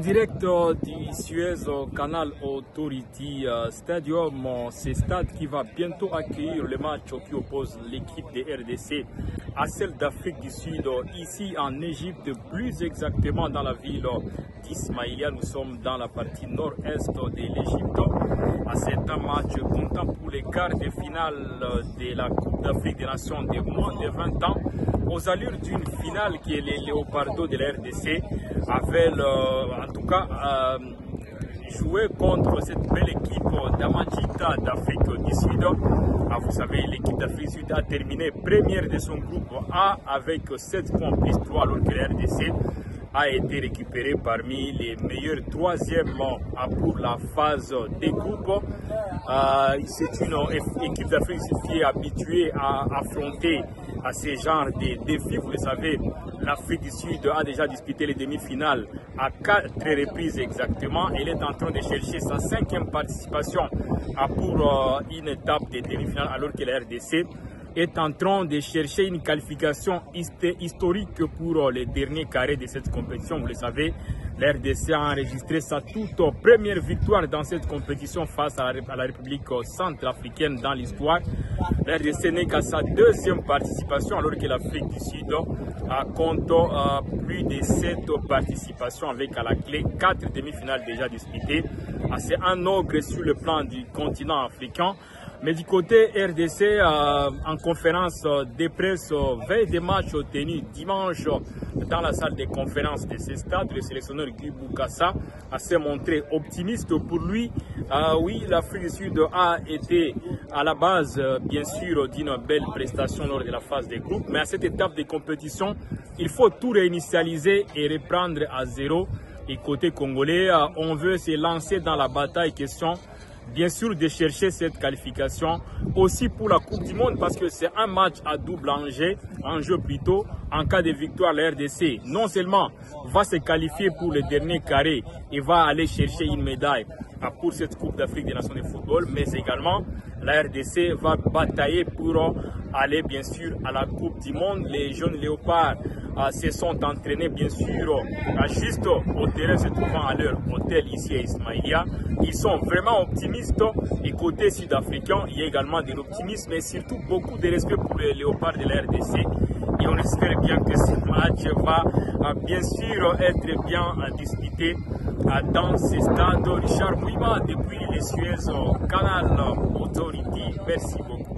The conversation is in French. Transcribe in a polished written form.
direct du Suez Canal Authority Stadium, c'est stade qui va bientôt accueillir le match qui oppose l'équipe de RDC à celle d'Afrique du Sud, ici en Égypte, plus exactement dans la ville d'Ismaïlia. Nous sommes dans la partie nord-est de l'Égypte. C'est un match comptant pour les quarts de finale de la Coupe d'Afrique des Nations de moins de 20 ans, aux allures d'une finale qui est les Léopardos de la RDC, avaient en tout cas joué contre cette belle équipe d'Amagita d'Afrique du Sud. Vous savez, l'équipe d'Afrique du Sud a terminé première de son groupe A avec 7 points plus 3, alors que la RDC a été récupéré parmi les meilleurs troisièmes pour la phase des groupes. C'est une équipe d'Afrique qui est habituée à affronter ces genres de défis. Vous le savez, l'Afrique du Sud a déjà disputé les demi-finales à 4 reprises exactement. Elle est en train de chercher sa 5e participation pour une étape des demi-finales, alors que la RDC est en train de chercher une qualification historique pour les derniers carrés de cette compétition. Vous le savez, la RDC a enregistré sa toute première victoire dans cette compétition face à la République centrafricaine dans l'histoire. La RDC n'est qu'à sa 2e participation, alors que l'Afrique du Sud compte plus de 7 participations avec à la clé 4 demi-finales déjà disputées. C'est un ogre sur le plan du continent africain. Mais du côté RDC, en conférence de presse, veille des matchs tenus dimanche dans la salle de conférence de ce stade, le sélectionneur Guy Boukassa s'est montré optimiste pour lui. Oui, l'Afrique du Sud a été à la base, bien sûr, d'une belle prestation lors de la phase des groupes. Mais à cette étape de compétition, il faut tout réinitialiser et reprendre à zéro. Et côté congolais, on veut se lancer dans la bataille question, bien sûr, de chercher cette qualification aussi pour la Coupe du Monde, parce que c'est un match à double enjeu plutôt. En cas de victoire, la RDC non seulement va se qualifier pour le dernier carré et va aller chercher une médaille pour cette Coupe d'Afrique des Nations de football, mais également la RDC va batailler pour aller bien sûr à la Coupe du Monde. Les jeunes léopards se sont entraînés bien sûr juste au terrain se trouvant à leur hôtel ici à Ismaïlia. Ils sont vraiment optimistes, et côté sud-africain il y a également de l'optimisme, mais surtout beaucoup de respect pour les léopards de la RDC, et on espère bien que ce match va bien sûr être bien disputé dans ce stade. Richard Mouima depuis les Suez Canal Authority, merci beaucoup.